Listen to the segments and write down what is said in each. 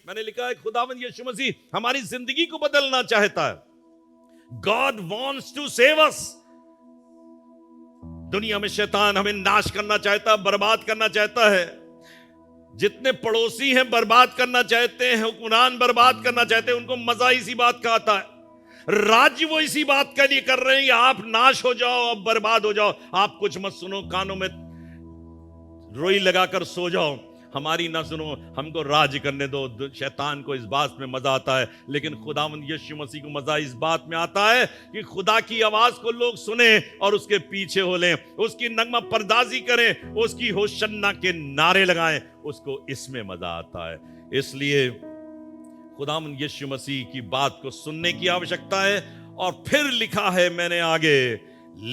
मैंने लिखा है खुदावंद यीशु मसीह हमारी जिंदगी को बदलना चाहता है। God wants to save us. दुनिया में शैतान हमें नाश करना चाहता है, बर्बाद करना चाहता है। जितने पड़ोसी हैं बर्बाद करना चाहते हैं, हुक्मरान बर्बाद करना चाहते हैं। उनको मजा इसी बात का आता है। राज्य वो इसी बात के लिए कर रहे हैं, आप नाश हो जाओ, आप बर्बाद हो जाओ, आप कुछ मत सुनो, कानों में रोई लगाकर सो जाओ, हमारी ना सुनो, हमको राज करने दो। शैतान को इस बात में मजा आता है, लेकिन खुदावंद यीशु मसीह को मजा इस बात में आता है कि खुदा की आवाज को लोग सुने और उसके पीछे हो लें, उसकी नगमा परदाजी करें, उसकी होशन्ना के नारे लगाएं। उसको इसमें मजा आता है। इसलिए खुदावंद यीशु मसीह की बात को सुनने की आवश्यकता है। और फिर लिखा है मैंने आगे,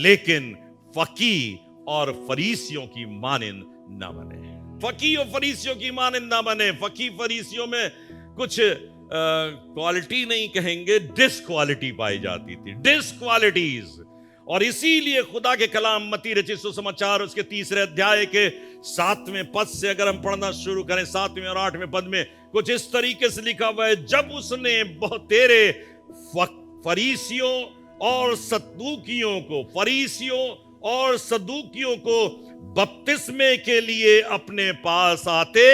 लेकिन फकी और फरीसियों की मानिंद ना बने। फकी और फरीसियों की मानिंद ना बने। फकी फरीसियों में कुछ क्वालिटी नहीं कहेंगे, डिसक्वालिटी पाई जाती थी, डिसक्वालिटीज। और इसीलिए खुदा के कलाम मत्ती रचित सुसमाचार उसके 3 अध्याय के 7वें पद से अगर हम पढ़ना शुरू करें, 7वें और 8वें पद में कुछ इस तरीके से लिखा हुआ है, जब उसने बहुतेरे फरीसियों और सदूकियों को, फरीसियों और सदूकियों को बपतिस्मे के लिए अपने पास आते।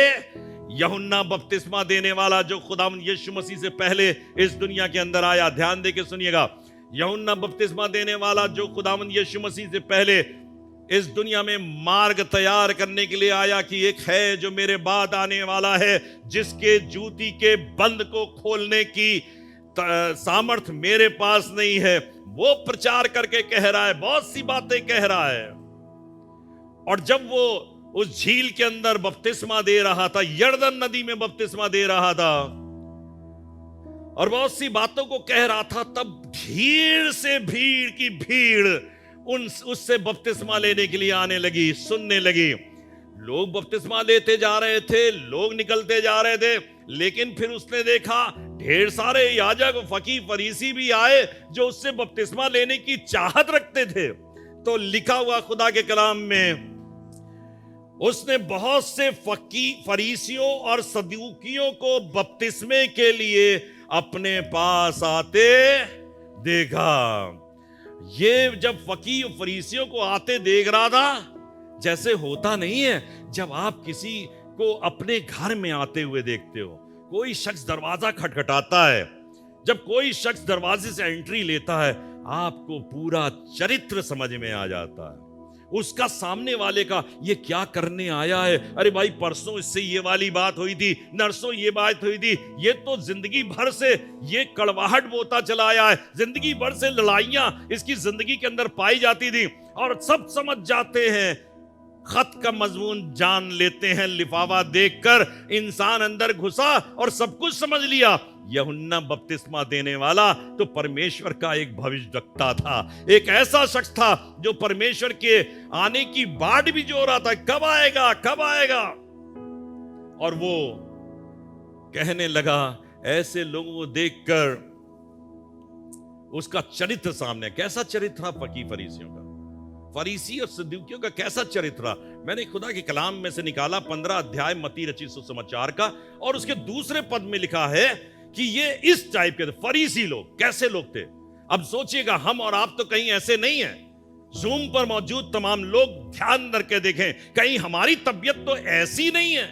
यूहन्ना बपतिस्मा देने वाला जो खुदावंद यीशु मसीह से पहले इस दुनिया के अंदर आया, ध्यान देके सुनिएगा, यूहन्ना बपतिस्मा देने वाला जो खुदावंद यीशु मसीह से पहले इस दुनिया में मार्ग तैयार करने के लिए आया कि एक है जो मेरे बाद आने वाला है, जिसके जूती के बंद को खोलने की सामर्थ मेरे पास नहीं है, वो प्रचार करके कह रहा है, बहुत सी बातें कह रहा है। और जब वो उस झील के अंदर बपतिस्मा दे रहा था, यरदन नदी में बपतिस्मा दे रहा था और बहुत सी बातों को कह रहा था, तब भीड़ से भीड़ की भीड़ उससे बपतिस्मा लेने के लिए आने लगी, सुनने लगी। लोग बपतिस्मा लेते जा रहे थे, लोग निकलते जा रहे थे, लेकिन फिर उसने देखा ढेर सारे याजक, फकीह, फरीसी भी आए जो उससे बपतिस्मा लेने की चाहत रखते थे। तो लिखा हुआ खुदा के कलाम में, उसने बहुत से फरीसियों और सदूकियों को बपतिस्मे के लिए अपने पास आते देखा। ये जब फकीह और फरीसियों को आते देख रहा था, जैसे होता नहीं है जब आप किसी को अपने घर में आते हुए देखते हो, कोई शख्स दरवाजा खटखटाता है, जब कोई शख्स दरवाजे से एंट्री लेता है, आपको पूरा चरित्र समझ में आ जाता है, उसका सामने वाले का ये क्या करने आया है। अरे भाई, परसों इससे ये वाली बात हुई थी, नरसों ये बात हुई थी, ये तो जिंदगी भर से ये कड़वाहट बोता चला आया है, जिंदगी भर से लड़ाइयां इसकी जिंदगी के अंदर पाई जाती थी। और सब समझ जाते हैं, खत का मजमून जान लेते हैं, लिफाफा देखकर इंसान अंदर घुसा और सब कुछ समझ लिया। यूहन्ना बपतिस्मा देने वाला तो परमेश्वर का एक भविष्यवक्ता था, एक ऐसा शख्स था जो परमेश्वर के आने की बाट भी जो रहा था, कब आएगा कब आएगा। और वो कहने लगा, ऐसे लोगों को देखकर उसका चरित्र सामने, कैसा चरित्र था फकीह फरीसियों का, फरीसी और सदूकियों का कैसा चरित्र था। मैंने खुदा के कलाम में से निकाला 15 अध्याय मत्ती रचित सुसमाचार का, और उसके दूसरे पद में लिखा है कि ये इस टाइप के थे फरीसी लोग। कैसे लोग थे? अब सोचिएगा, हम और आप तो कहीं ऐसे नहीं हैं। जूम पर मौजूद तमाम लोग ध्यान करके देखें, कहीं हमारी तबीयत तो ऐसी नहीं है।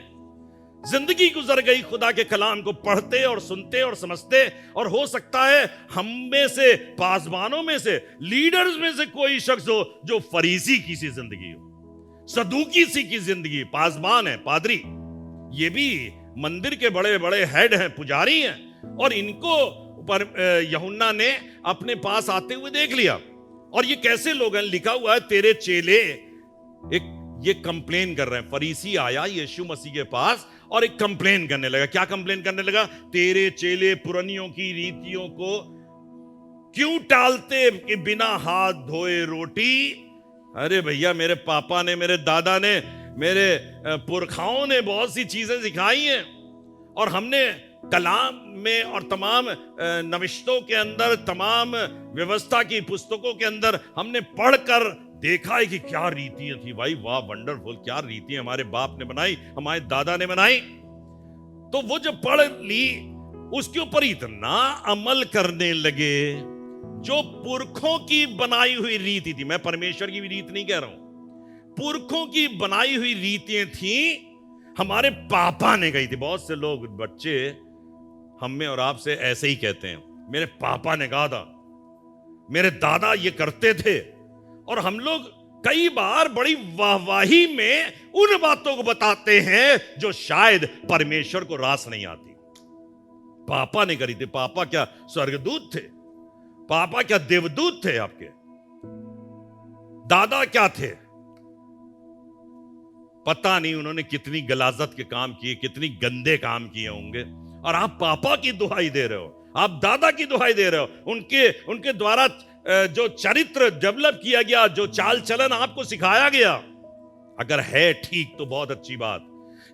जिंदगी गुजर गई खुदा के कलाम को पढ़ते और सुनते और समझते, और हो सकता है हम में से, पासवानों में से, लीडर्स में से कोई शख्स हो जो फरीसी की सी जिंदगी हो, सदूकी सी की जिंदगी। पासवान है, पादरी, ये भी मंदिर के बड़े बड़े हेड हैं, पुजारी हैं, और इनको पर यूहन्ना ने अपने पास आते हुए देख लिया। और ये कैसे लोग हैं? लिखा हुआ है, तेरे चेले एक ये कंप्लेन कर रहे हैं। फरीसी आया यीशु मसीह के पास और एक कंप्लेन करने लगा। क्या कंप्लेन करने लगा? तेरे चेले पुरानियों की रीतियों को क्यों टालते कि बिना हाथ धोए रोटी। अरे भैया, मेरे पापा ने, मेरे दादा ने, मेरे पुरखाओं ने बहुत सी चीजें सिखाई हैं, और हमने कलाम में और तमाम नविश्तों के अंदर, तमाम व्यवस्था की पुस्तकों के अंदर हमने पढ़कर देखा है कि क्या रीतियां थी। भाई वाह, वंडरफुल, क्या रीतियां हमारे बाप ने बनाई, हमारे दादा ने बनाई। तो वो जो पढ़ ली उसके ऊपर इतना अमल करने लगे जो पुरखों की बनाई हुई रीति थी। मैं परमेश्वर की भी रीत नहीं कह रहा हूं, पुरखों की बनाई हुई रीतियां थी, हमारे पापा ने कही थी। बहुत से लोग बच्चे हम में और आपसे ऐसे ही कहते हैं, मेरे पापा ने कहा था, मेरे दादा ये करते थे। और हम लोग कई बार बड़ी वाहवाही में उन बातों को बताते हैं जो शायद परमेश्वर को रास नहीं आती। पापा ने करी थी। पापा क्या स्वर्गदूत थे? पापा क्या देवदूत थे? आपके दादा क्या थे? पता नहीं उन्होंने कितनी गलाजत के काम किए, कितनी गंदे काम किए होंगे, और आप पापा की दुहाई दे रहे हो, आप दादा की दुहाई दे रहे हो। उनके द्वारा जो चरित्र डेवलप किया गया, जो चाल चलन आपको सिखाया गया, अगर है ठीक तो बहुत अच्छी बात,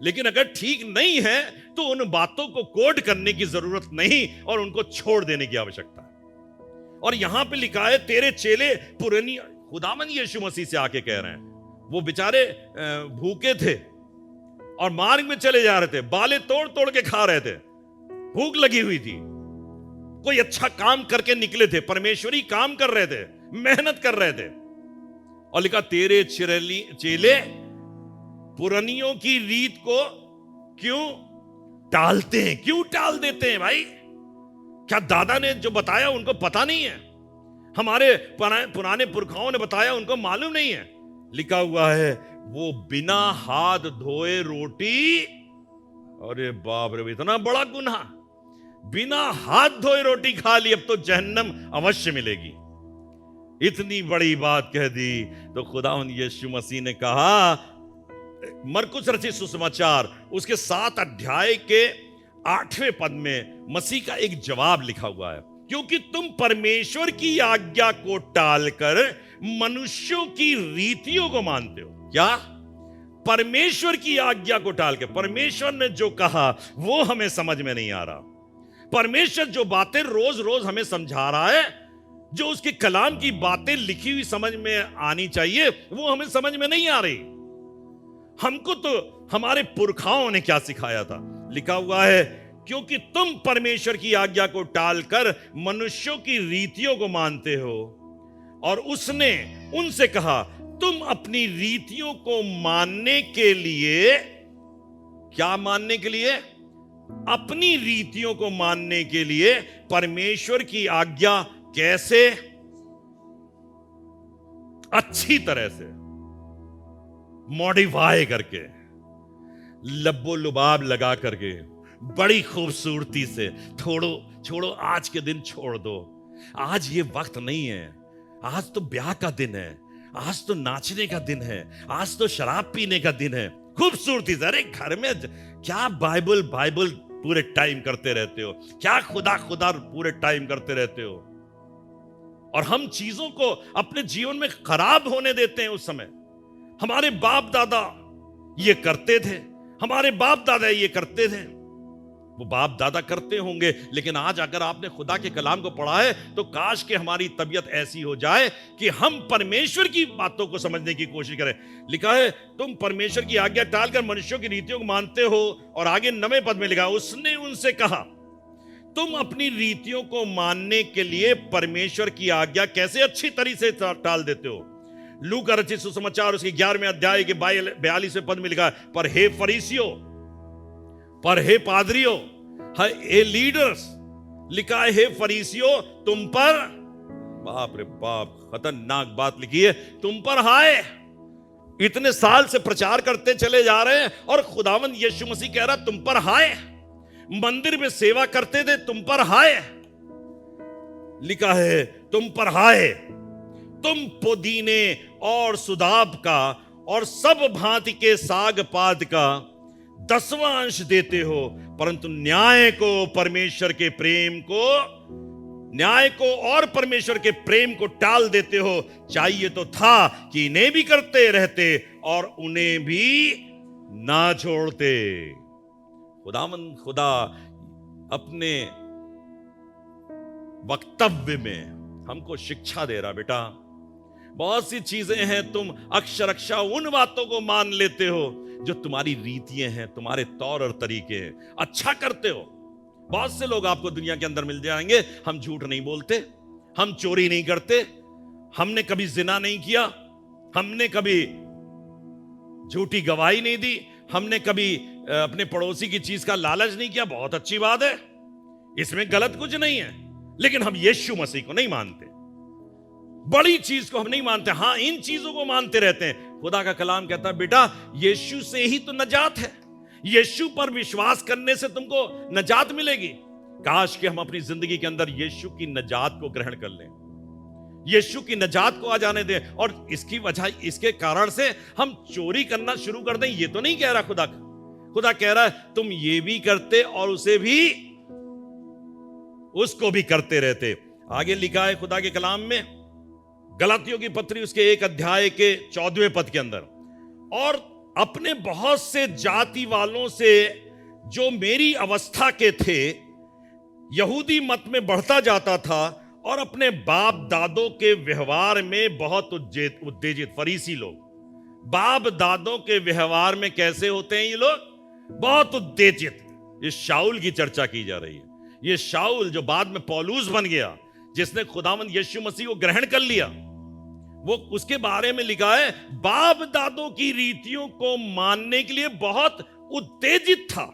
लेकिन अगर ठीक नहीं है तो उन बातों को कोड करने की जरूरत नहीं और उनको छोड़ देने की आवश्यकता है। और यहां पे लिखा है, तेरे चेले पुरानी, खुदावन यीशु मसीह से आके कह रहे हैं, वो बेचारे भूखे थे और मार्ग में चले जा रहे थे, बाले तोड़ तोड़ के खा रहे थे, भूख लगी हुई थी, कोई अच्छा काम करके निकले थे, परमेश्वरी काम कर रहे थे, मेहनत कर रहे थे, और लिखा तेरे चेले पुरानियों की रीत को क्यों टालते हैं? क्यों टाल देते हैं भाई? क्या दादा ने जो बताया उनको पता नहीं है? हमारे पुराने पुरखाओं ने बताया उनको मालूम नहीं है? लिखा हुआ है वो बिना हाथ धोए रोटी, अरे बाप रे, इतना बड़ा गुनाह, बिना हाथ धोए रोटी खा ली, अब तो जहन्नम अवश्य मिलेगी। इतनी बड़ी बात कह दी तो खुदावंद यीशु मसीह ने कहा, मरकुस रचित सुसमाचार उसके 7 अध्याय के 8वें पद में मसीह का एक जवाब लिखा हुआ है, क्योंकि तुम परमेश्वर की आज्ञा को टालकर मनुष्यों की रीतियों को मानते हो। क्या? परमेश्वर की आज्ञा को टाल के, परमेश्वर ने जो कहा वो हमें समझ में नहीं आ रहा, परमेश्वर जो बातें रोज रोज हमें समझा रहा है, जो उसके कलाम की बातें लिखी हुई समझ में आनी चाहिए, वो हमें समझ में नहीं आ रही। हमको तो हमारे पुरखाओं ने क्या सिखाया था? लिखा हुआ है, क्योंकि तुम परमेश्वर की आज्ञा को टालकर मनुष्यों की रीतियों को मानते हो। और उसने उनसे कहा, तुम अपनी रीतियों को मानने के लिए, क्या मानने के लिए? अपनी रीतियों को मानने के लिए परमेश्वर की आज्ञा कैसे अच्छी तरह से मॉडिफाई करके, लब्बो लुबाब लगा करके, बड़ी खूबसूरती से, छोड़ो आज के दिन छोड़ दो, आज ये वक्त नहीं है, आज तो ब्याह का दिन है, आज तो नाचने का दिन है, आज तो शराब पीने का दिन है, खूबसूरती से। अरे घर में क्या बाइबल पूरे टाइम करते रहते हो? क्या खुदा पूरे टाइम करते रहते हो? और हम चीजों को अपने जीवन में खराब होने देते हैं। उस समय हमारे बाप दादा ये करते थे, हमारे बाप दादा ये करते थे, वो बाप दादा करते होंगे, लेकिन आज अगर आपने खुदा के कलाम को पढ़ा है तो काश कि हमारी तबीयत ऐसी हो जाए कि हम परमेश्वर की बातों को समझने की कोशिश करें। लिखा है, तुम परमेश्वर की आज्ञा टालकर मनुष्यों की रीतियों को मानते हो। और आगे 9वें पद में लिखा, उसने उनसे कहा, तुम अपनी रीतियों को मानने के लिए परमेश्वर की आज्ञा कैसे अच्छी तरीके से टाल देते हो? लूका रचित सुसमाचार उसके 11वें अध्याय के 42वें पद में लिखा है, पर हे फरीसियों, पर हे पादरियों, हे लीडर्स, लिखा है, हे फरीसियों, तुम पर, बाप रे बाप, खतरनाक बात लिखी है, तुम पर हाय। इतने साल से प्रचार करते चले जा रहे हैं और खुदावंद यीशु मसीह कह रहा तुम पर हाय। मंदिर में सेवा करते थे, तुम पर हाय। लिखा है, तुम पर हाय, तुम पुदीने और सुदाब का और सब भांति के साग पात का 10वां अंश देते हो, परंतु न्याय को और परमेश्वर के प्रेम को टाल देते हो। चाहिए तो था कि इन्हें भी करते रहते और उन्हें भी ना छोड़ते। खुदा अपने वक्तव्य में हमको शिक्षा दे रहा, बेटा बहुत सी चीजें हैं, तुम अक्षरशः उन बातों को मान लेते हो जो तुम्हारी रीतियां हैं, तुम्हारे तौर और तरीके हैं, अच्छा करते हो। बहुत से लोग आपको दुनिया के अंदर मिल जाएंगे, हम झूठ नहीं बोलते, हम चोरी नहीं करते, हमने कभी जिना नहीं किया, हमने कभी झूठी गवाही नहीं दी, हमने कभी अपने पड़ोसी की चीज का लालच नहीं किया। बहुत अच्छी बात है, इसमें गलत कुछ नहीं है, लेकिन हम यीशु मसीह को नहीं मानते, बड़ी चीज को हम नहीं मानते। हां, इन चीजों को मानते रहते हैं। खुदा का कलाम कहता है, बेटा यीशु से ही तो नजात है, यीशु पर विश्वास करने से तुमको नजात मिलेगी। काश कि हम अपनी जिंदगी के अंदर यीशु की नजात को ग्रहण कर लें, यीशु की नजात को आ जाने दें, और इसकी वजह, इसके कारण से हम चोरी करना शुरू कर दें। ये तो नहीं कह रहा खुदा, खुदा कह रहा है तुम ये भी करते और उसे भी, उसको भी करते रहते। आगे लिखा है खुदा के कलाम में, गलातियों की पत्री उसके 1 अध्याय के 14वें पद के अंदर, और अपने बहुत से जाति वालों से जो मेरी अवस्था के थे यहूदी मत में बढ़ता जाता था, और अपने बाप दादों के व्यवहार में बहुत उत्तेजित। फरीसी लोग बाप दादों के व्यवहार में कैसे होते हैं ये लोग? बहुत उत्तेजित। ये शाऊल की चर्चा की जा रही है। ये शाऊल जो बाद में पौलुस बन गया, जिसने खुदावंद यीशु मसीह को ग्रहण कर लिया, वो उसके बारे में लिखा है बाप दादों की रीतियों को मानने के लिए बहुत उत्तेजित था।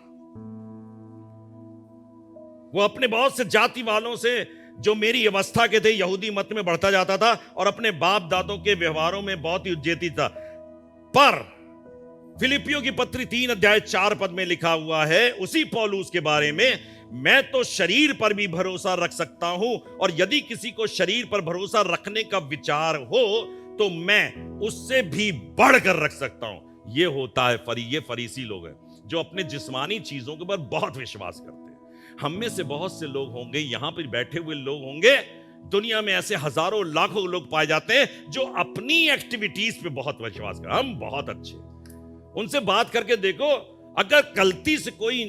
वो अपने बहुत से जाति वालों से जो मेरी अवस्था के थे यहूदी मत में बढ़ता जाता था, और अपने बाप दादों के व्यवहारों में बहुत ही उत्तेजित था। पर फिलिपियों की पत्री 3 अध्याय 4 पद में लिखा हुआ है उसी पौलुस के बारे में, मैं तो शरीर पर भी भरोसा रख सकता हूं, और यदि किसी को शरीर पर भरोसा रखने का विचार हो तो मैं उससे भी बढ़कर रख सकता हूं। यह होता है ये फरीसी लोग हैं जो अपने जिस्मानी चीजों के ऊपर बहुत विश्वास करते हैं। हम में से बहुत से लोग होंगे, यहां पर बैठे हुए लोग होंगे, दुनिया में ऐसे हजारों लाखों लोग पाए जाते हैं जो अपनी एक्टिविटीज पे बहुत विश्वास करते हैं। हम बहुत अच्छे, उनसे बात करके देखो, अगर गलती से कोई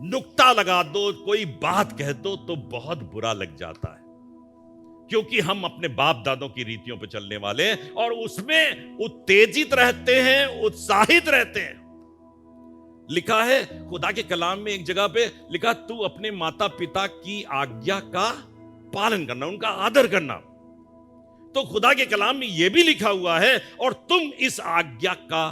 नुक्ता लगा दो, कोई बात कह दो तो बहुत बुरा लग जाता है, क्योंकि हम अपने बाप दादों की रीतियों पर चलने वाले हैं और उसमें उत्तेजित रहते हैं, उत्साहित रहते हैं। लिखा है खुदा के कलाम में एक जगह पे लिखा, तू अपने माता पिता की आज्ञा का पालन करना, उनका आदर करना। तो खुदा के कलाम में यह भी लिखा हुआ है, और तुम इस आज्ञा का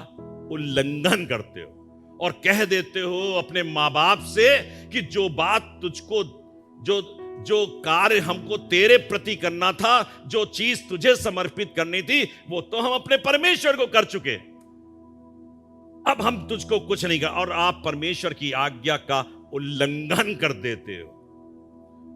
उल्लंघन करते हो और कह देते हो अपने माँ बाप से कि जो बात तुझको, जो कार्य हमको तेरे प्रति करना था, जो चीज तुझे समर्पित करनी थी, वो तो हम अपने परमेश्वर को कर चुके, अब हम तुझको कुछ नहीं कर, और आप परमेश्वर की आज्ञा का उल्लंघन कर देते हो।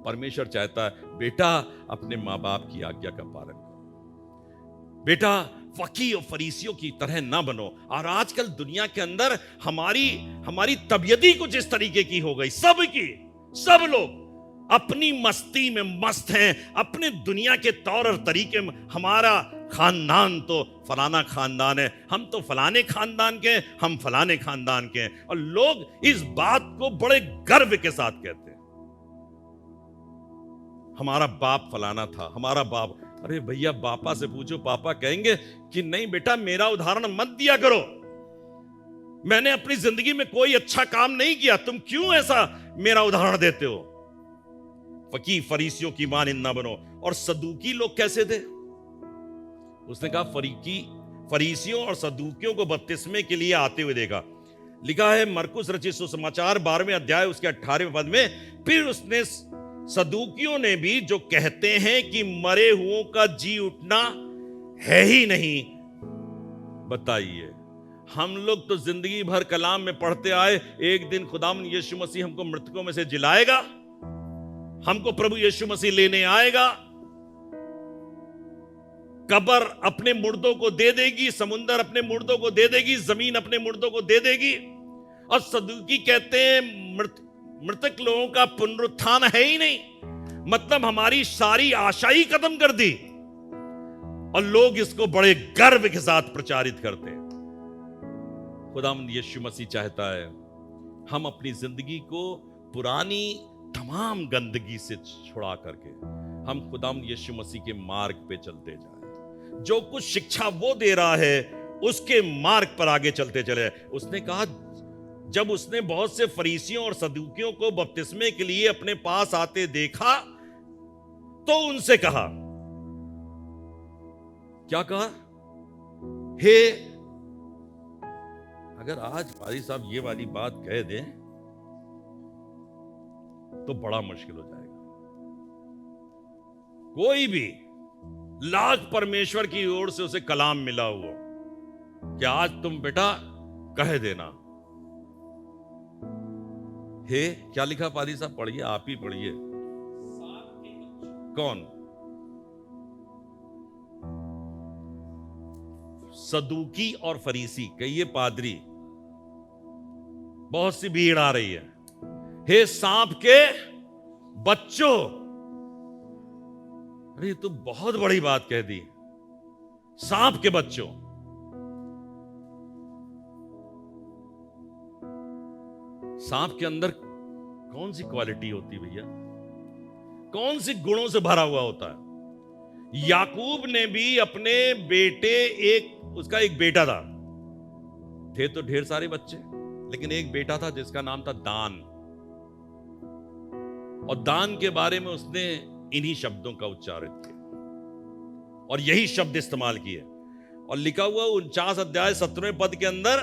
परमेश्वर चाहता है बेटा अपने माँ बाप की आज्ञा का पालन करो, बेटा फकी और फरीसियों की तरह ना बनो। और आजकल दुनिया के अंदर हमारी तबीयत ही कुछ इस तरीके की हो गई, सब लोग अपनी मस्ती में मस्त हैं, अपने दुनिया के तौर और तरीके में। हमारा खानदान तो फलाना खानदान है, हम तो फलाने खानदान के, हम फलाने खानदान के हैं, और लोग इस बात को बड़े गर्व के साथ कहते हैं, हमारा बाप फलाना था, हमारा बाप। अरे भैया, पापा से पूछो, पापा कहेंगे कि नहीं बेटा मेरा उदाहरण मत दिया करो, मैंने अपनी जिंदगी में कोई अच्छा काम नहीं किया, तुम क्यों ऐसा मेरा उदाहरण देते हो। फकीर फरीसियों की मानिंद ना बनो। और सदूकी लोग कैसे थे? उसने कहा फरीसियों और सदूकियों को बपतिस्मे के लिए आते हुए देखा। लिखा है मरकुस रचित सुसमाचार 12वें अध्याय उसके 18वें पद में, फिर उसने सदूकियों ने भी, जो कहते हैं कि मरे हुओं का जी उठना है ही नहीं। बताइए, हम लोग तो जिंदगी भर कलाम में पढ़ते आए, एक दिन खुदावंद यीशु मसीह हमको मृतकों में से जिलाएगा, हमको प्रभु यीशु मसीह लेने आएगा, कब्र अपने मुर्दों को दे देगी, समुंदर अपने मुर्दों को दे देगी, जमीन अपने मुर्दों को दे देगी। और सदूकी कहते हैं मृतक लोगों का पुनरुत्थान है ही नहीं, मतलब हमारी सारी आशा ही खत्म कर दी। और लोग इसको बड़े गर्व के साथ प्रचारित करते हैं। खुदावंद यीशु मसीह चाहता है हम अपनी जिंदगी को पुरानी तमाम गंदगी से छुड़ा करके हम खुदावंद यीशु मसीह के मार्ग पे चलते जाएं। जो कुछ शिक्षा वो दे रहा है उसके मार्ग पर आगे चलते चले। उसने कहा, जब उसने बहुत से फरीसियों और सदूकियों को बपतिस्मे के लिए अपने पास आते देखा तो उनसे कहा, क्या कहा? हे, अगर आज पादी साहब ये वाली बात कह दें तो बड़ा मुश्किल हो जाएगा। कोई भी लाख परमेश्वर की ओर से उसे कलाम मिला हुआ कि आज तुम बेटा कह देना। हे, क्या लिखा पादी साहब? पढ़िए, आप ही पढ़िए। कौन? सदूकी और फरीसी, कहिए पादरी। बहुत सी भीड़ आ रही है। हे सांप के बच्चों! अरे ये तो बहुत बड़ी बात कह दी, सांप के बच्चों। सांप के अंदर कौन सी क्वालिटी होती भैया? कौन सी गुणों से भरा हुआ होता है? याकूब ने भी अपने बेटे, उसका एक बेटा था, थे तो ढेर सारे बच्चे, लेकिन एक बेटा था जिसका नाम था दान। और दान के बारे में उसने इन्हीं शब्दों का उच्चारित किया और यही शब्द इस्तेमाल किए। और लिखा हुआ 49 अध्याय 17वें पद के अंदर,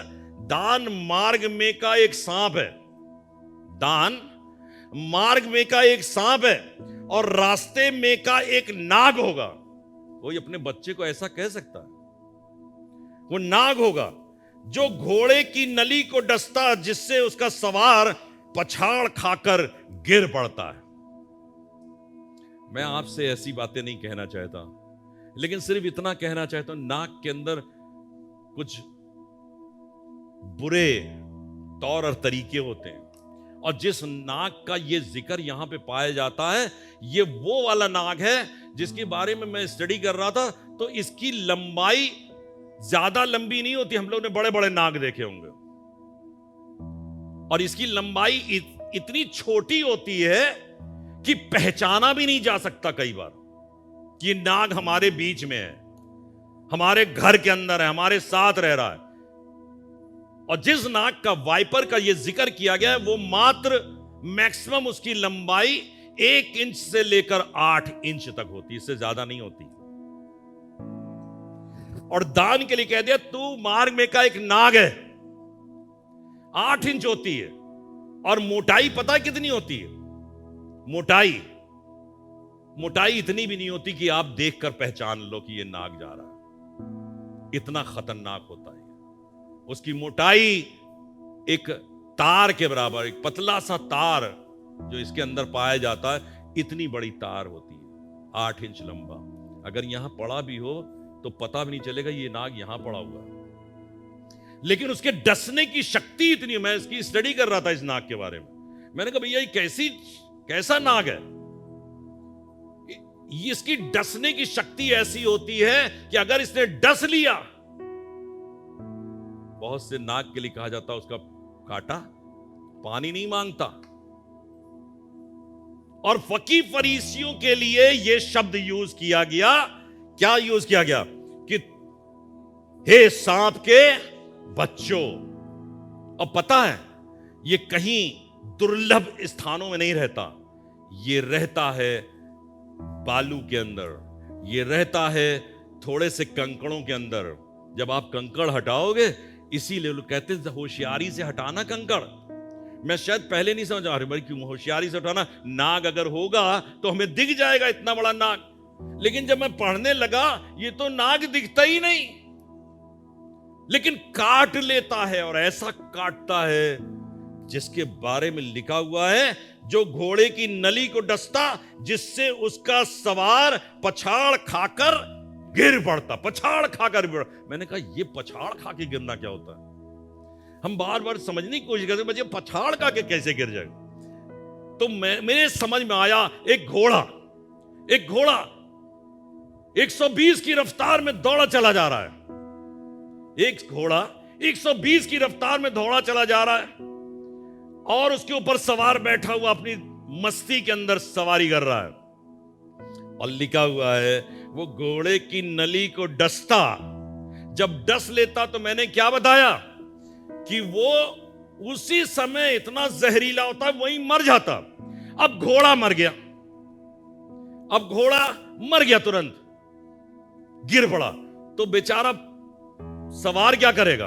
दान मार्ग में का एक सांप है। दान मार्ग में का एक सांप है और रास्ते में का एक नाग होगा। कोई अपने बच्चे को ऐसा कह सकता है? वो नाग होगा जो घोड़े की नली को डसता, जिससे उसका सवार पछाड़ खाकर गिर पड़ता है। मैं आपसे ऐसी बातें नहीं कहना चाहता, लेकिन सिर्फ इतना कहना चाहता हूं, नाक के अंदर कुछ बुरे तौर और तरीके होते हैं, और जिस नाग का ये जिक्र यहां पे पाया जाता है, ये वो वाला नाग है जिसके बारे में मैं स्टडी कर रहा था। तो इसकी लंबाई ज्यादा लंबी नहीं होती। हम लोग ने बड़े बड़े नाग देखे होंगे, और इसकी लंबाई इतनी छोटी होती है कि पहचाना भी नहीं जा सकता कई बार कि ये नाग हमारे बीच में है, हमारे घर के अंदर है, हमारे साथ रह रहा है। और जिस नाग का वाइपर का ये जिक्र किया गया है, वो मात्र मैक्सिमम उसकी लंबाई 1 इंच से लेकर 8 इंच तक होती, इससे ज्यादा नहीं होती। और दान के लिए कह दिया, तू मार्ग में का एक नाग है। 8 इंच होती है। और मोटाई पता है कितनी होती है? मोटाई इतनी भी नहीं होती कि आप देखकर पहचान लो कि ये नाग जा रहा है। इतना खतरनाक होता है। उसकी मोटाई एक तार के बराबर, एक पतला सा तार जो इसके अंदर पाया जाता है, इतनी बड़ी तार होती है, 8 इंच लंबा। अगर यहां पड़ा भी हो तो पता भी नहीं चलेगा ये नाग यहां पड़ा हुआ है। लेकिन उसके डसने की शक्ति इतनी, मैं इसकी स्टडी कर रहा था इस नाग के बारे में। मैंने कहा भैया ये कैसा नाग है? इसकी डसने की शक्ति ऐसी होती है कि अगर इसने डस लिया, बहुत से नाग के लिए कहा जाता है उसका कांटा पानी नहीं मांगता। और फरीसियों के लिए यह शब्द यूज किया गया। क्या यूज किया गया? कि हे सांप के बच्चों। अब पता है ये कहीं दुर्लभ स्थानों में नहीं रहता, ये रहता है बालू के अंदर, ये रहता है थोड़े से कंकड़ों के अंदर। जब आप कंकड़ हटाओगे, इसीलिए लोग कहते हैं होशियारी से हटाना कंकड़। मैं शायद पहले नहीं समझा, अरे भाई क्यों होशियारी से हटाना? नाग अगर होगा तो हमें दिख जाएगा इतना बड़ा नाग। लेकिन जब मैं पढ़ने लगा, ये तो नाग दिखता ही नहीं, लेकिन काट लेता है। और ऐसा काटता है जिसके बारे में लिखा हुआ है, जो घोड़े की नली को डसता, जिससे उसका सवार पछाड़ खाकर गिर पड़ता। पछाड़ खाकर गिर। मैंने कहा ये पछाड़ खा के गिरना क्या होता है? हम बार बार समझने की कोशिश करते, मुझे पछाड़ खा के कैसे गिर जाएगा? तो मेरे समझ में आया, एक घोड़ा 120 की रफ्तार में दौड़ा चला जा रहा है। एक घोड़ा 120 की रफ्तार में दौड़ा चला जा रहा है, और उसके ऊपर सवार बैठा हुआ अपनी मस्ती के अंदर सवारी कर रहा है। और लिखा हुआ है वो घोड़े की नली को डसता। जब डस लेता तो मैंने क्या बताया कि वो उसी समय इतना जहरीला होता है, वहीं मर जाता। अब घोड़ा मर गया, अब घोड़ा मर गया, तुरंत गिर पड़ा, तो बेचारा सवार क्या करेगा?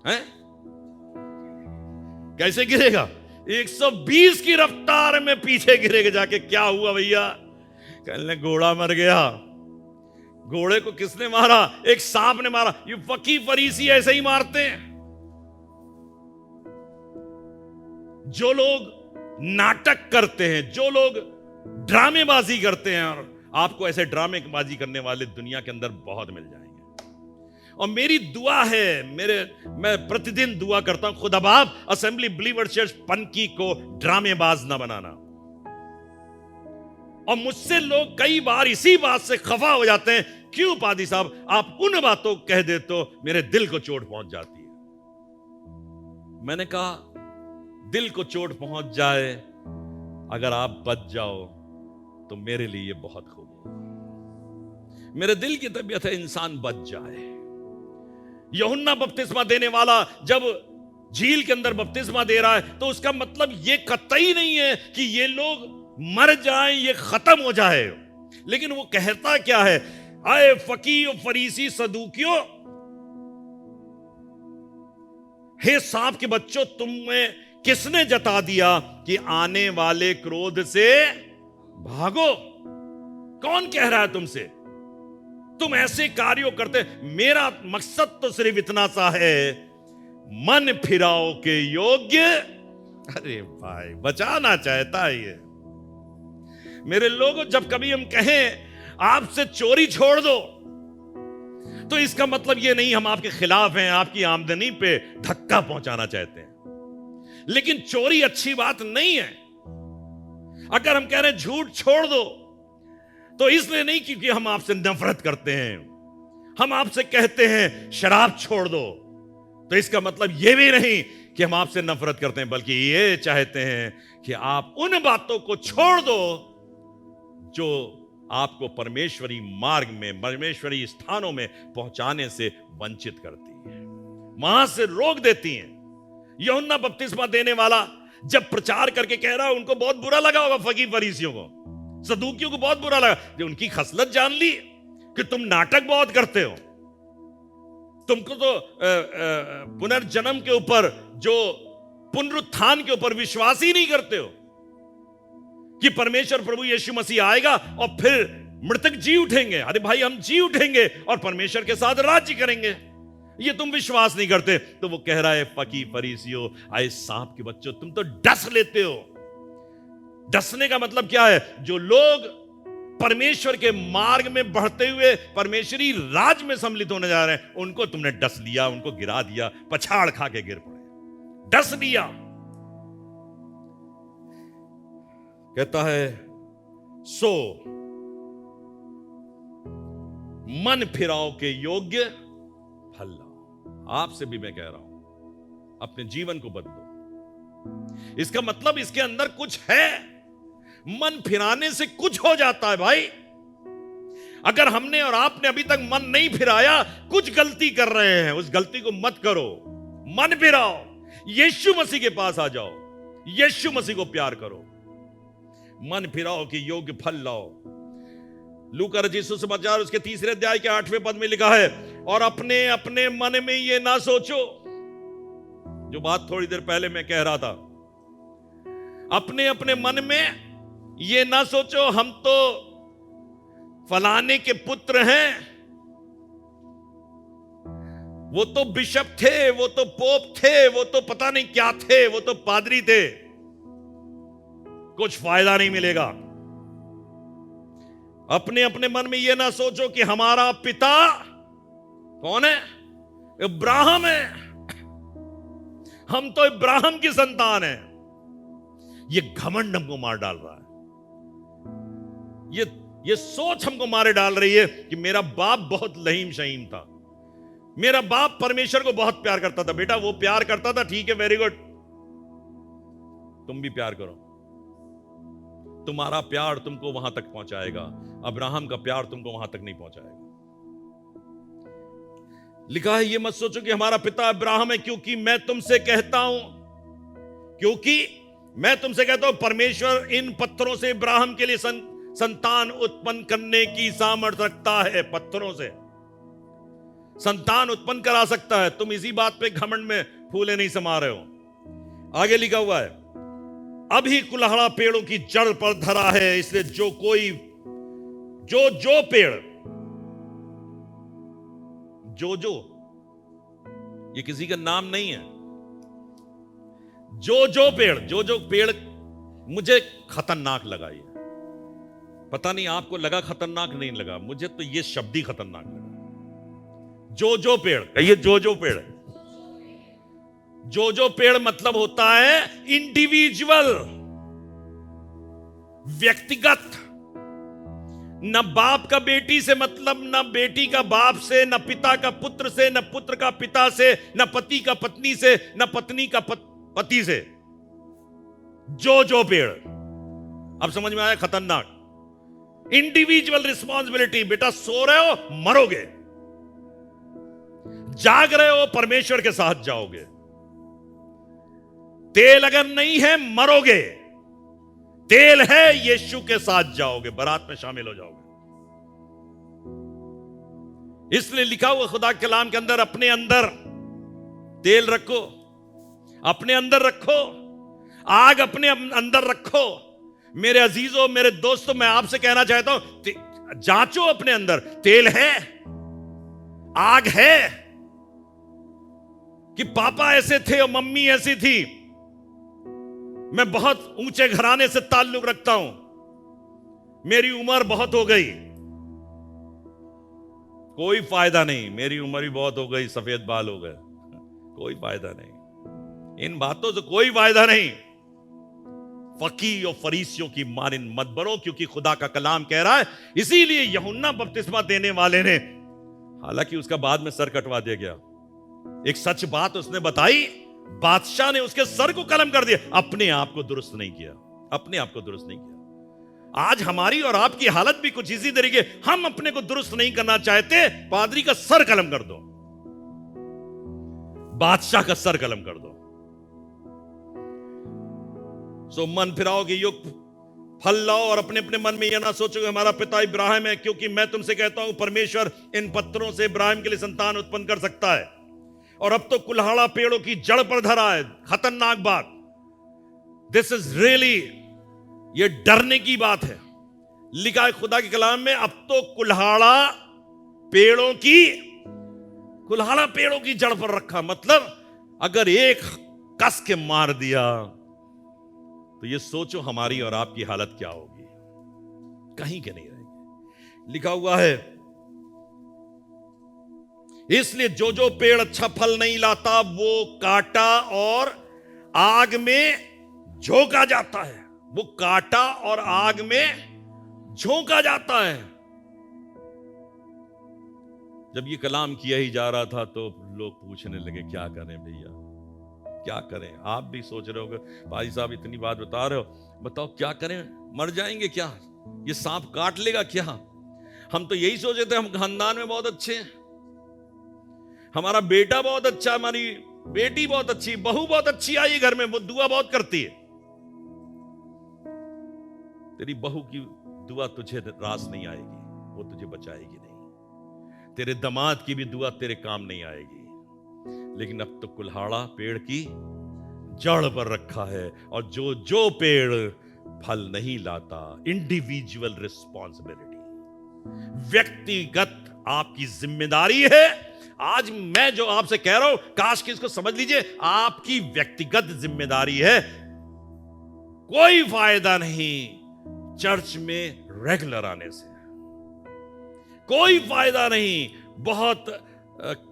हैं? कैसे गिरेगा? 120 की रफ्तार में पीछे गिरेगा जाके। क्या हुआ भैया? कहने घोड़ा मर गया। घोड़े को किसने मारा? एक सांप ने मारा। ये फकीर फरीसी ऐसे ही मारते हैं। जो लोग नाटक करते हैं, जो लोग ड्रामेबाजी करते हैं, और आपको ऐसे ड्रामेबाजी करने वाले दुनिया के अंदर बहुत मिल जाएंगे। और मेरी दुआ है, मैं प्रतिदिन दुआ करता हूं, खुदा बाप असेंबली बिलीवर्स चर्च पनकी को ड्रामेबाज ना बनाना। और मुझसे लोग कई बार इसी बात से खफा हो जाते हैं, क्यों पादी साहब आप उन बातों को कह दे तो मेरे दिल को चोट पहुंच जाती है। मैंने कहा दिल को चोट पहुंच जाए, अगर आप बच जाओ तो मेरे लिए ये बहुत खूब हो। मेरे दिल की तबीयत है इंसान बच जाए। यूहन्ना बपतिस्मा देने वाला जब झील के अंदर बपतिस्मा दे रहा है तो उसका मतलब ये कतई नहीं है कि ये लोग मर जाएं, ये खत्म हो जाए। लेकिन वो कहता क्या है? आए फकीर फरीसी सदूकियों, हे सांप के बच्चों, तुम्हें किसने जता दिया कि आने वाले क्रोध से भागो? कौन कह रहा है तुमसे? तुम ऐसे कार्यों करते। मेरा मकसद तो सिर्फ इतना सा है, मन फिराओ के योग्य। अरे भाई बचाना चाहता है ये। मेरे लोगों, जब कभी हम कहें आपसे चोरी छोड़ दो, तो इसका मतलब ये नहीं हम आपके खिलाफ हैं, आपकी आमदनी पे धक्का पहुंचाना चाहते हैं। लेकिन चोरी अच्छी बात नहीं है। अगर हम कह रहे हैं झूठ छोड़ दो, तो इसलिए नहीं क्योंकि हम आपसे नफरत करते हैं। हम आपसे कहते हैं शराब छोड़ दो, तो इसका मतलब यह भी नहीं कि हम आपसे नफरत करते हैं, बल्कि ये चाहते हैं कि आप उन बातों को छोड़ दो जो आपको परमेश्वरी मार्ग में, परमेश्वरी स्थानों में पहुंचाने से वंचित करती है, वहां से रोक देती हैं। यूहन्ना बपतिस्मा देने वाला जब प्रचार करके कह रहा है, उनको बहुत बुरा लगा होगा, फकीर फरीसियों को, सदूकियों को बहुत बुरा लगा। जो उनकी खसलत जान ली कि तुम नाटक बहुत करते हो, तुमको तो पुनर्जन्म के ऊपर, जो पुनरुत्थान के ऊपर विश्वास ही नहीं करते हो कि परमेश्वर प्रभु यीशु मसीह आएगा और फिर मृतक जी उठेंगे। अरे भाई, हम जी उठेंगे और परमेश्वर के साथ राज्य करेंगे, ये तुम विश्वास नहीं करते। तो वो कह रहा है फकीर फरीसियों, आए सांप के बच्चों, तुम तो डस लेते हो। डसने का मतलब क्या है? जो लोग परमेश्वर के मार्ग में बढ़ते हुए परमेश्वरी राज में सम्मिलित होने जा रहे हैं, उनको तुमने डस लिया, उनको गिरा दिया, पछाड़ खा के गिर पड़े, डस लिया। कहता है सो मन फिराओ के योग्य फल लाओ। आपसे भी मैं कह रहा हूं, अपने जीवन को बदलो। इसका मतलब इसके अंदर कुछ है। मन फिराने से कुछ हो जाता है भाई। अगर हमने और आपने अभी तक मन नहीं फिराया, कुछ गलती कर रहे हैं, उस गलती को मत करो। मन फिराओ, यीशु मसीह के पास आ जाओ, यीशु मसीह को प्यार करो, मन फिराओ कि योग्य फल लाओ। लूका रचित सुसमाचार उसके 3 अध्याय के 8वें पद में लिखा है, और अपने अपने मन में ये ना सोचो, जो बात थोड़ी देर पहले मैं कह रहा था, अपने अपने मन में ये ना सोचो हम तो फलाने के पुत्र हैं, वो तो बिशप थे, वो तो पोप थे, वो तो पता नहीं क्या थे, वो तो पादरी थे, कुछ फायदा नहीं मिलेगा। अपने अपने मन में यह ना सोचो कि हमारा पिता कौन है? इब्राहिम है, हम तो इब्राहिम की संतान है। यह घमंड हमको मार डाल रहा है, ये सोच हमको मारे डाल रही है कि मेरा बाप बहुत लहीम शहीम था, मेरा बाप परमेश्वर को बहुत प्यार करता था। बेटा वो प्यार करता था, ठीक है, वेरी गुड, तुम भी प्यार करो, तुम्हारा प्यार तुमको वहां तक पहुंचाएगा। अब्राहम का प्यार तुमको वहां तक नहीं पहुंचाएगा। लिखा है, ये मत सोचो कि हमारा पिता अब्राहम है, क्योंकि मैं तुमसे कहता हूं परमेश्वर इन पत्थरों से अब्राहम के लिए संतान उत्पन्न करने की सामर्थ्य रखता है। पत्थरों से संतान उत्पन्न करा सकता है। तुम इसी बात पे घमंड में फूले नहीं समा रहे हो। आगे लिखा हुआ है, अभी कुल्हाड़ा पेड़ों की जड़ पर धरा है, इसलिए जो पेड़ ये किसी का नाम नहीं है। जो पेड़ मुझे खतरनाक लगा। ये पता नहीं आपको लगा खतरनाक, नहीं लगा, मुझे तो ये शब्द ही खतरनाक लगा। जो पेड़, कहिए जो पेड़। जो पेड़ मतलब होता है इंडिविजुअल, व्यक्तिगत। न बाप का बेटी से मतलब, न बेटी का बाप से, न पिता का पुत्र से, न पुत्र का पिता से, न पति का पत्नी से, न पत्नी का पति से। जो पेड़, अब समझ में आया? खतरनाक। Individual responsibility. बेटा सो रहे हो, मरोगे। जाग रहे हो, परमेश्वर के साथ जाओगे। तेल अगर नहीं है, मरोगे। तेल है, यीशु के साथ जाओगे, बारात में शामिल हो जाओगे। इसलिए लिखा हुआ खुदा के कलाम के अंदर, अपने अंदर तेल रखो, अपने अंदर रखो, आग अपने अंदर रखो। मेरे अजीजों, मेरे दोस्तों, मैं आपसे कहना चाहता हूं, जांचो अपने अंदर, तेल है, आग है। कि पापा ऐसे थे और मम्मी ऐसी थी, मैं बहुत ऊंचे घराने से ताल्लुक रखता हूं, मेरी उम्र बहुत हो गई, कोई फायदा नहीं। मेरी उम्र भी बहुत हो गई, सफेद बाल हो गए, कोई फायदा नहीं। इन बातों से कोई फायदा नहीं। फकी और फरीसियों की मानिंद मत बनो, क्योंकि खुदा का कलाम कह रहा है। इसीलिए यूहन्ना बपतिस्मा देने वाले ने, हालांकि उसका बाद में सर कटवा दिया गया, एक सच बात उसने बताई, बादशाह ने उसके सर को कलम कर दिया। अपने आप को दुरुस्त नहीं किया, अपने आप को दुरुस्त नहीं किया। आज हमारी और आपकी हालत भी कुछ इसी तरीके, हम अपने को दुरुस्त नहीं करना चाहते, पादरी का सर कलम कर दो, बादशाह का सर कलम कर दो। सो मन फिराओ कि युग फल लाओ, और अपने अपने मन में यह ना सोचो कि हमारा पिता इब्राहिम है, क्योंकि मैं तुमसे कहता हूं परमेश्वर इन पत्थरों से इब्राहिम के लिए संतान उत्पन्न कर सकता है। और अब तो कुल्हाड़ा पेड़ों की जड़ पर धरा है। खतरनाक बात, दिस इज रियली, ये डरने की बात है। लिखा है खुदा के कलाम में, अब तो कुल्हाड़ा पेड़ों की जड़ पर रखा। मतलब अगर एक कस के मार दिया तो ये सोचो हमारी और आपकी हालत क्या होगी, कहीं के नहीं रहेगी। लिखा हुआ है, इसलिए जो पेड़ अच्छा फल नहीं लाता वो काटा और आग में झोंका जाता है। वो काटा और आग में झोंका जाता है। जब ये कलाम किया ही जा रहा था तो लोग पूछने लगे, क्या करें भैया, क्या करें? आप भी सोच रहे होगे, भाई साहब इतनी बात बता रहे हो, बताओ क्या करें? मर जाएंगे क्या? ये सांप काट लेगा क्या? हम तो यही सोचे थे, हम खानदान में बहुत अच्छे हैं, हमारा बेटा बहुत अच्छा, हमारी बेटी बहुत अच्छी, बहू बहुत अच्छी आई घर में, वो दुआ बहुत करती है। तेरी बहू की दुआ तुझे रास नहीं आएगी, वो तुझे बचाएगी नहीं। तेरे दामाद की भी दुआ तेरे काम नहीं आएगी। लेकिन अब तो कुल्हाड़ा पेड़ की जड़ पर रखा है, और जो पेड़ फल नहीं लाता, इंडिविजुअल रिस्पॉन्सिबिलिटी, व्यक्तिगत आपकी जिम्मेदारी है। आज मैं जो आपसे कह रहा हूं, काश कि इसको समझ लीजिए, आपकी व्यक्तिगत जिम्मेदारी है। कोई फायदा नहीं चर्च में रेगुलर आने से, कोई फायदा नहीं बहुत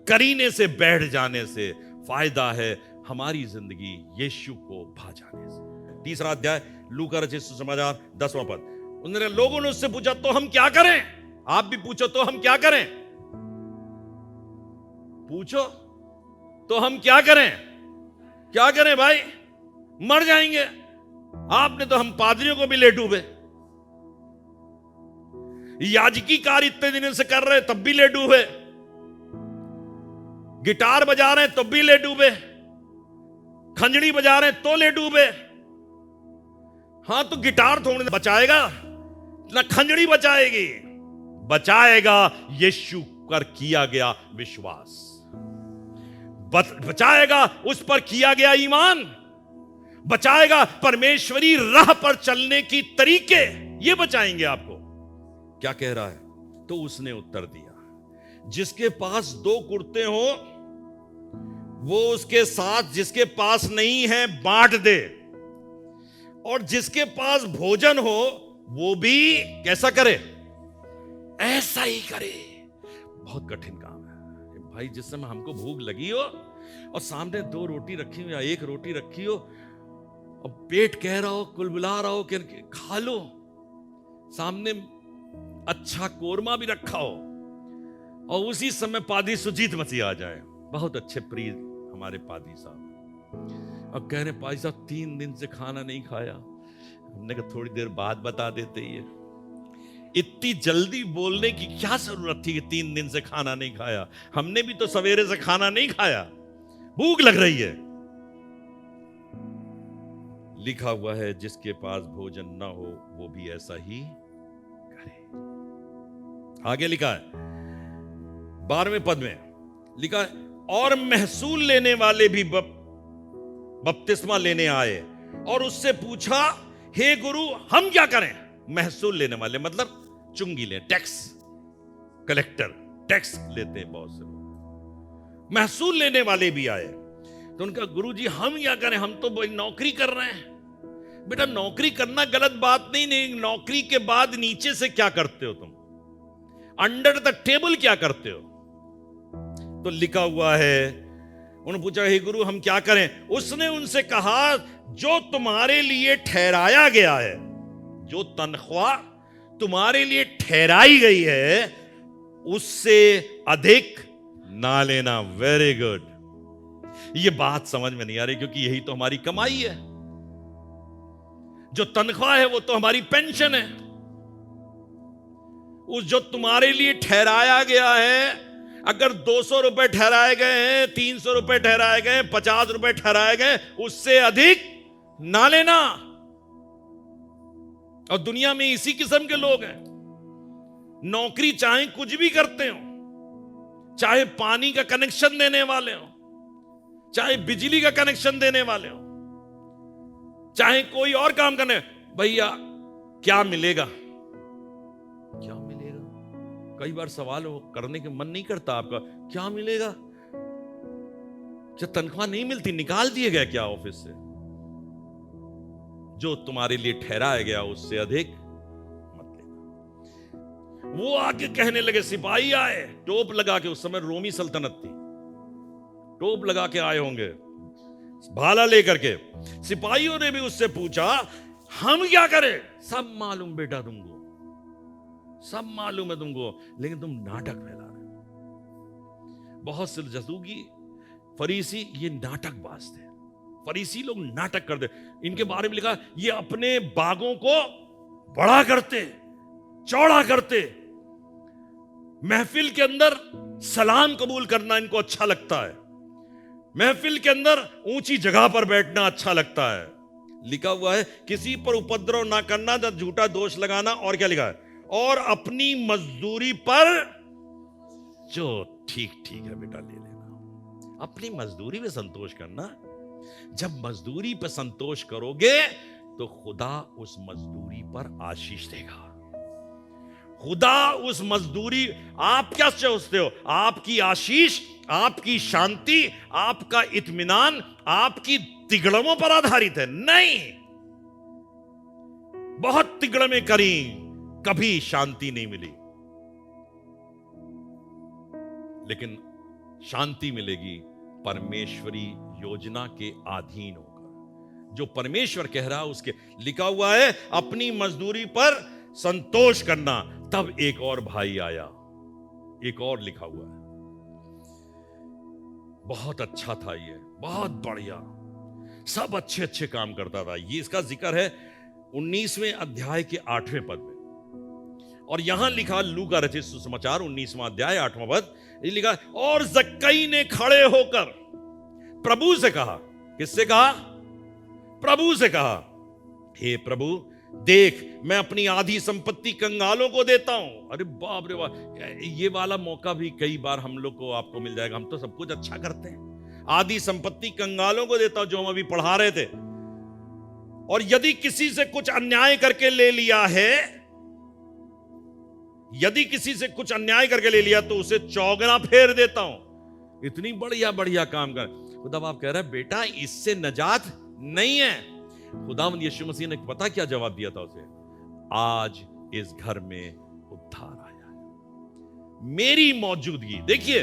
करीने से बैठ जाने से। फायदा है हमारी जिंदगी यीशु को भा जाने से। तीसरा अध्याय लूका रचित सुसमाचार 10वां पद। लोगों ने उससे पूछा, तो हम क्या करें? आप भी पूछो, तो हम क्या करें? पूछो, तो हम क्या करें? क्या करें भाई, मर जाएंगे। आपने तो हम पादरियों को भी ले डूबे, याजकी कार्य इतने दिनों से कर रहे तब भी ले डूबे, गिटार बजा रहे हैं तब भी ले डूबे, खंजड़ी बजा रहे हैं तो ले डूबे। हां तो गिटार थोड़ी बचाएगा, ना खंजड़ी बचाएगी, बचाएगा यीशु पर किया गया विश्वास, बचाएगा उस पर किया गया ईमान, बचाएगा परमेश्वरी राह पर चलने की तरीके, ये बचाएंगे आपको। क्या कह रहा है? तो उसने उत्तर दिया, जिसके पास 2 कुर्ते हो वो उसके साथ जिसके पास नहीं है बांट दे, और जिसके पास भोजन हो वो भी कैसा करे? ऐसा ही करे। बहुत कठिन काम है भाई। जिस समय हमको भूख लगी हो और सामने 2 रोटी रखी हो या 1 रोटी रखी हो और पेट कह रहा हो, कुलबुला रहा हो कि खा लो, सामने अच्छा कोरमा भी रखा हो और उसी समय पादी सुजीत मसीह आ जाए, बहुत अच्छे प्रिय हमारे पादी साहब, और कह रहे पादी साहब 3 दिन से खाना नहीं खाया। हमने कहा थोड़ी देर बाद बता देते ही। इतनी जल्दी बोलने की क्या जरूरत थी कि 3 दिन से खाना नहीं खाया? हमने भी तो सवेरे से खाना नहीं खाया, भूख लग रही है। लिखा हुआ है जिसके पास भोजन ना हो वो भी ऐसा ही करे। आगे लिखा है 12वें पद में लिखा है, और महसूल लेने वाले भी बपतिस्मा लेने आए और उससे पूछा, हे गुरु हम क्या करें? महसूल लेने वाले मतलब चुंगी ले, टैक्स कलेक्टर, टैक्स लेते हैं बहुत से लोग। महसूल लेने वाले भी आए तो उनका, गुरु जी हम क्या करें, हम तो नौकरी कर रहे हैं। बेटा नौकरी करना गलत बात नहीं, नौकरी के बाद नीचे से क्या करते हो तुम? अंडर द टेबल क्या करते हो? तो लिखा हुआ है, उन्होंने पूछा हे गुरु हम क्या करें? उसने उनसे कहा, जो तुम्हारे लिए ठहराया गया है, जो तनख्वाह तुम्हारे लिए ठहराई गई है उससे अधिक ना लेना। Very good. ये बात समझ में नहीं आ रही क्योंकि यही तो हमारी कमाई है। जो तनख्वाह है वो तो हमारी पेंशन है। उस जो तुम्हारे लिए ठहराया गया है, अगर 200 रुपए ठहराए गए हैं, 300 रुपए ठहराए गए, 50 रुपए ठहराए गए, उससे अधिक ना लेना। और दुनिया में इसी किस्म के लोग हैं। नौकरी चाहे कुछ भी करते हो, चाहे पानी का कनेक्शन देने वाले हो, चाहे बिजली का कनेक्शन देने वाले हो, चाहे कोई और काम करने, भैया क्या मिलेगा? क्या मिलेगा? कई बार सवाल हो करने के मन नहीं करता आपका, क्या मिलेगा? जब तनख्वाह नहीं मिलती निकाल दिए गए क्या ऑफिस से? जो तुम्हारे लिए ठहराया गया उससे अधिक मत लेना। वो आके कहने लगे, सिपाही आए टोप लगा के, उस समय रोमी सल्तनत थी, टोप लगा के आए होंगे भाला लेकर के। सिपाहियों ने भी उससे पूछा, हम क्या करें? सब मालूम बेटा तुमको, सब मालूम है तुमको, लेकिन तुम नाटक फैला रहे हो। बहुत से जसूगी फरीसी ये नाटकबाज थे। फरीसी लोग नाटक करते, इनके बारे में लिखा, ये अपने बागों को बड़ा करते, चौड़ा करते, महफिल के अंदर सलाम कबूल करना इनको अच्छा लगता है, महफिल के अंदर ऊंची जगह पर बैठना अच्छा लगता है। लिखा हुआ है किसी पर उपद्रव ना करना, ना झूठा दोष लगाना, और क्या लिखा है? और अपनी मजदूरी पर जो ठीक ठीक है बेटा ले लेना। अपनी मजदूरी में संतोष करना। जब मजदूरी पर संतोष करोगे तो खुदा उस मजदूरी पर आशीष देगा। खुदा उस मजदूरी, आप क्या सोचते हो? आपकी आशीष, आपकी शांति, आपका इत्मीनान आपकी तिगड़मों पर आधारित है? नहीं। बहुत तिगड़में करी, कभी शांति नहीं मिली, लेकिन शांति मिलेगी परमेश्वरी योजना के अधीन होकर। जो परमेश्वर कह रहा है उसके, लिखा हुआ है अपनी मजदूरी पर संतोष करना। तब एक और भाई आया, एक और लिखा हुआ है, बहुत अच्छा था, ये बहुत बढ़िया, सब अच्छे अच्छे काम करता था। ये इसका जिक्र है 19वें अध्याय के 8वें पद में। और यहां लिखा लू का रचित सुसमाचार 19वां अध्याय 8वां पद, ये लिखा, और जक्कई ने खड़े होकर प्रभु से कहा। किससे कहा? प्रभु से कहा, हे प्रभु देख, मैं अपनी आधी संपत्ति कंगालों को देता हूं। अरे बाप रे बाप, ये वाला मौका भी कई बार हम लोग को आपको मिल जाएगा। हम तो सब कुछ अच्छा करते हैं। आधी संपत्ति कंगालों को देता हूं, जो हम अभी पढ़ा रहे थे। और यदि किसी से कुछ अन्याय करके ले लिया है, यदि किसी से कुछ अन्याय करके ले लिया, तो उसे चौगुना फेर देता हूं। इतनी बढ़िया बढ़िया काम कर। खुदा बाप कह रहा है, बेटा इससे नजात नहीं है। खुदावंद यीशु मसीह ने पता क्या जवाब दिया था उसे? आज इस घर में उद्धार आया है, मेरी मौजूदगी। देखिए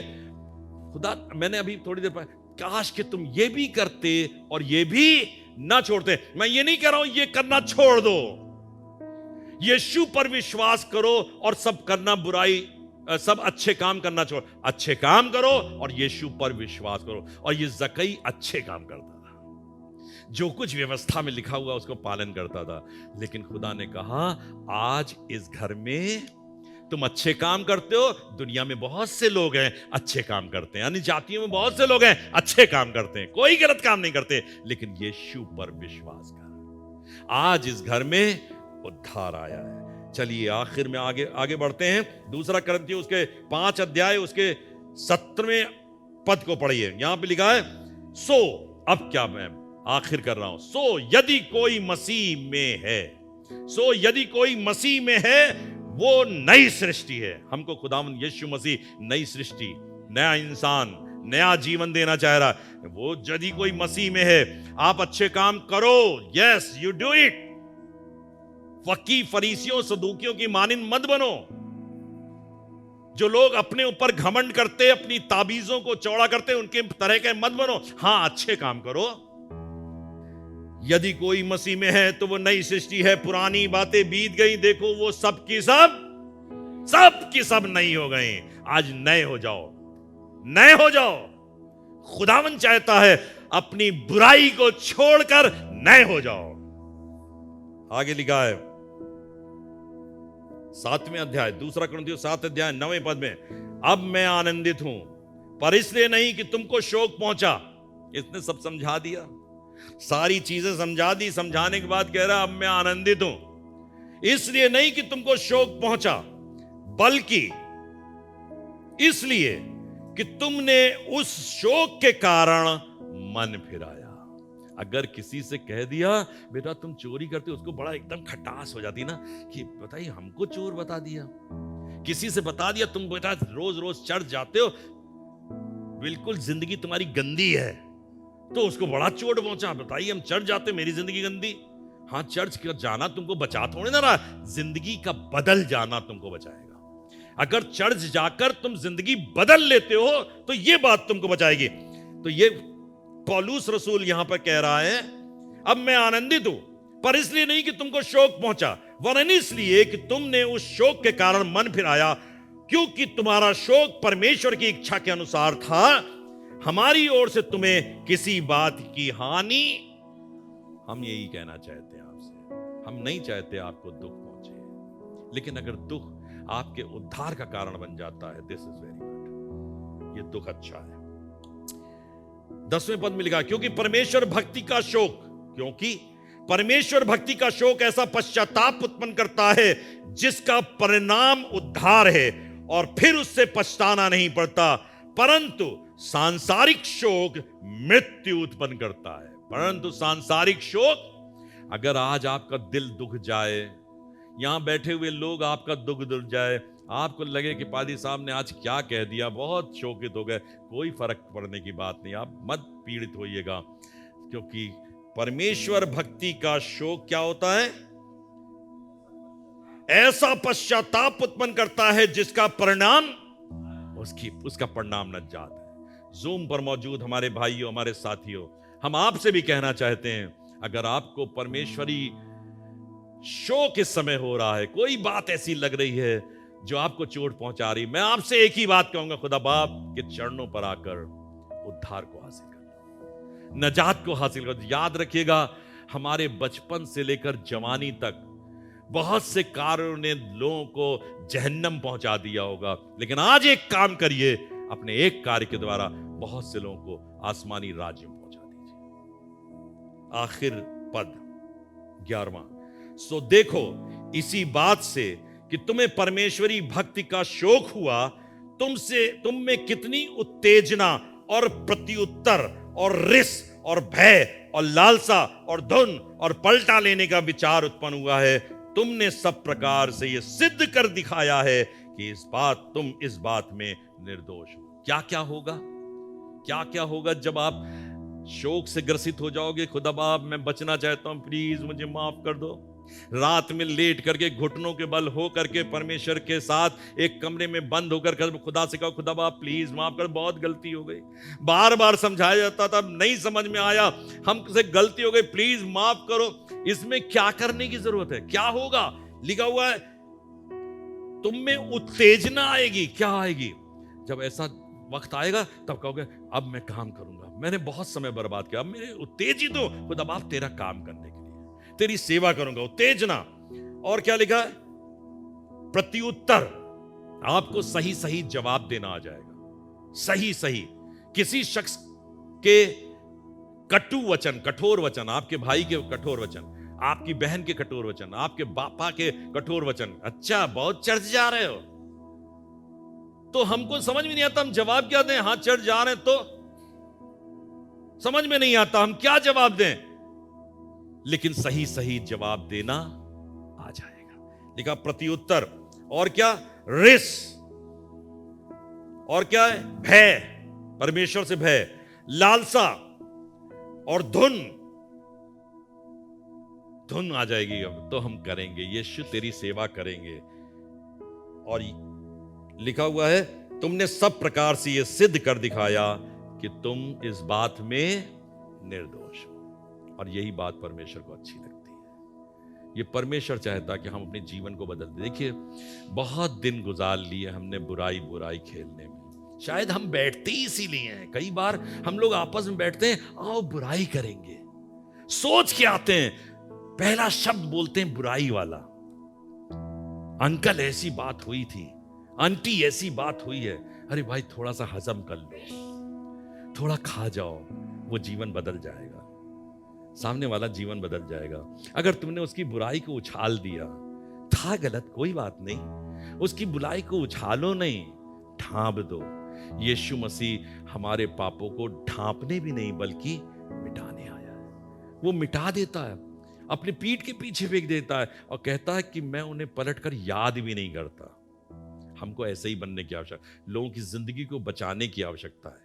खुदा, मैंने अभी थोड़ी देर पहले, काश कि तुम ये भी करते और ये भी ना छोड़ते। मैं ये नहीं कह रहा हूं ये करना छोड़ दो, यीशु पर विश्वास करो और सब करना बुराई, सब अच्छे काम करना छोड़, अच्छे काम करो और यीशु पर विश्वास करो। और ये जक्कई अच्छे काम करता था, जो कुछ व्यवस्था में लिखा हुआ उसको पालन करता था। लेकिन खुदा ने कहा, आज इस घर में तुम अच्छे काम करते हो। दुनिया में बहुत से लोग हैं अच्छे काम करते हैं, अन्य जातियों में बहुत से लोग हैं अच्छे काम करते हैं, कोई गलत काम नहीं करते। लेकिन यीशु पर विश्वास कर, आज इस घर में उद्धार आया है। चलिए आखिर में आगे बढ़ते हैं। दूसरा कुरिन्थियों उसके 5 अध्याय उसके 17वें पद को पढ़िए। यहां पे लिखा है, सो अब क्या मैं आखिर कर रहा हूं, सो यदि कोई मसीह में है, सो यदि कोई मसीह में है, वो नई सृष्टि है। हमको खुदावंद यीशु मसीह नई सृष्टि, नया इंसान, नया जीवन देना चाह रहा है। वो यदि कोई मसीह में है, आप अच्छे काम करो, यस यू डू इट। फरीसियों सदूकियों की मानिंद मत बनो, जो लोग अपने ऊपर घमंड करते, अपनी ताबीजों को चौड़ा करते, उनके तरह के मत बनो। हां, अच्छे काम करो। यदि कोई मसीह में है तो वो नई सृष्टि है, पुरानी बातें बीत गई, देखो वो सब की सब नई हो गई। आज नए हो जाओ, नए हो जाओ। खुदावन चाहता है अपनी बुराई को छोड़कर नए हो जाओ। आगे लिखा है 7वें अध्याय, दूसरा कुरिन्थियों 7 अध्याय 9वें पद में, अब मैं आनंदित हूं, पर इसलिए नहीं कि तुमको शोक पहुंचा। इसने सब समझा दिया, सारी चीजें समझा दी। समझाने के बाद कह रहा, अब मैं आनंदित हूं, इसलिए नहीं कि तुमको शोक पहुंचा, बल्कि इसलिए कि तुमने उस शोक के कारण मन फिराया। अगर किसी से कह दिया, बेटा तुम चोरी करते हो, उसको बड़ा एकदम खटास हो जाती ना, कि बताइए हमको चोर बता दिया। किसी से बता दिया, तुम बेटा रोज रोज चर्च जाते हो, बिल्कुल जिंदगी तुम्हारी गंदी है, तो उसको बड़ा चोट पहुंचा। बताइए हम चर्च जाते, मेरी जिंदगी गंदी। हाँ, चर्च का जाना तुमको बचा थोड़े ना रहा, जिंदगी का बदल जाना तुमको बचाएगा। अगर चर्च जाकर तुम जिंदगी बदल लेते हो तो ये बात तुमको बचाएगी। तो ये पौलुस रसूल यहां पर कह रहा है, अब मैं आनंदित हूं, पर इसलिए नहीं कि तुमको शोक पहुंचा, वरन इसलिए कि तुमने उस शोक के कारण मन फिराया, क्योंकि तुम्हारा शोक परमेश्वर की इच्छा के अनुसार था। हमारी ओर से तुम्हें किसी बात की हानि, हम यही कहना चाहते हैं आपसे, हम नहीं चाहते आपको दुख पहुंचे, लेकिन अगर दुख आपके उद्धार का कारण बन जाता है, दिस इज वेरी गुड, ये दुख अच्छा है। 10वें पद में लिखा, क्योंकि परमेश्वर भक्ति का शोक, क्योंकि परमेश्वर भक्ति का शोक ऐसा पश्चाताप उत्पन्न करता है जिसका परिणाम उद्धार है, और फिर उससे पछताना नहीं पड़ता, परंतु सांसारिक शोक मृत्यु उत्पन्न करता है। परंतु सांसारिक शोक, अगर आज आपका दिल दुख जाए, यहां बैठे हुए लोग आपका दुख दुख जाए, आपको लगे कि पादी साहब ने आज क्या कह दिया, बहुत शोकित हो गए, कोई फर्क पड़ने की बात नहीं, आप मत पीड़ित होइएगा, क्योंकि परमेश्वर भक्ति का शोक क्या होता है? ऐसा पश्चाताप उत्पन्न करता है जिसका परिणाम उसका परिणाम नजात है। जूम पर मौजूद हमारे भाइयों, हमारे साथियों, हम आपसे भी कहना चाहते हैं, अगर आपको परमेश्वरी शोक इस समय हो रहा है, कोई बात ऐसी लग रही है जो आपको चोट पहुंचा रही, मैं आपसे एक ही बात कहूंगा, खुदा बाप के चरणों पर आकर उद्धार को हासिल कर, नजात को हासिल कर। याद रखिएगा, हमारे बचपन से लेकर जवानी तक बहुत से कार्यों ने लोगों को जहन्नम पहुंचा दिया होगा, लेकिन आज एक काम करिए, अपने एक कार्य के द्वारा बहुत से लोगों को आसमानी राज्य में पहुंचा दीजिए। आखिर पद 11वां, सो देखो इसी बात से कि तुम्हें परमेश्वरी भक्ति का शौक हुआ, तुम में कितनी उत्तेजना और प्रत्युत्तर और रिस और भय और लालसा और धुन और पलटा लेने का विचार उत्पन्न हुआ है। तुमने सब प्रकार से यह सिद्ध कर दिखाया है कि तुम इस बात में निर्दोष हो। क्या क्या होगा, क्या क्या होगा जब आप शोक से ग्रसित हो जाओगे? खुदा बाप मैं बचना चाहता हूं, प्लीज मुझे माफ कर दो। रात में लेट करके घुटनों के बल हो करके परमेश्वर के साथ एक कमरे में बंद होकर खुदा से कहो, खुदा बाप प्लीज माफ कर, बहुत गलती हो गई। बार बार समझाया जाता था, नहीं समझ में आया, हमसे गलती हो गई, प्लीज माफ करो। इसमें क्या करने की जरूरत है? क्या होगा? लिखा हुआ है तुम में उत्तेजना आएगी। क्या आएगी? जब ऐसा वक्त आएगा तब कहोगे अब मैं काम करूंगा, मैंने बहुत समय बर्बाद किया, अब मेरे उत्तेजित हो खुदा बाप तेरा काम करने के लिए, तेरी सेवा करूंगा। उत्तेजना। और क्या लिखा है? प्रत्युत्तर। आपको सही सही जवाब देना आ जाएगा, सही सही। किसी शख्स के कटु वचन, कठोर वचन, आपके भाई के कठोर वचन, आपकी बहन के कठोर वचन, आपके बापा के कठोर वचन, अच्छा बहुत चर्च जा रहे हो, तो हमको समझ में नहीं आता हम जवाब क्या दें। हाँ चर्च जा रहे हैं तो समझ में नहीं आता हम क्या जवाब दें, लेकिन सही सही जवाब देना आ जाएगा। लिखा प्रत्युत्तर। और क्या? रिस। और क्या है? भय, परमेश्वर से भय, लालसा और धुन। धुन आ जाएगी, अब तो हम करेंगे, यीशु तेरी सेवा करेंगे। और लिखा हुआ है तुमने सब प्रकार से यह सिद्ध कर दिखाया कि तुम इस बात में निर्दोष हो। और यही बात परमेश्वर को अच्छी लगती है। ये परमेश्वर चाहता कि हम अपने जीवन को बदल दें। देखिए बहुत दिन गुजार लिए हमने बुराई बुराई खेलने में, शायद हम बैठते ही इसीलिए हैं। कई बार हम लोग आपस में बैठते हैं, आओ बुराई करेंगे, सोच के आते हैं, पहला शब्द बोलते हैं बुराई वाला। अंकल ऐसी बात हुई थी, आंटी ऐसी बात हुई है, अरे भाई थोड़ा सा हजम कर लो, थोड़ा खा जाओ, वो जीवन बदल जाएगा, सामने वाला जीवन बदल जाएगा। अगर तुमने उसकी बुराई को उछाल दिया, था गलत कोई बात नहीं, उसकी बुराई को उछालो नहीं, ढांप दो। यीशु मसीह हमारे पापों को ढांपने भी नहीं बल्कि मिटाने आया है। वो मिटा देता है, अपनी पीठ के पीछे फेंक देता है और कहता है कि मैं उन्हें पलटकर याद भी नहीं करता। हमको ऐसे ही बनने की आवश्यकता, लोगों की जिंदगी को बचाने की आवश्यकता है।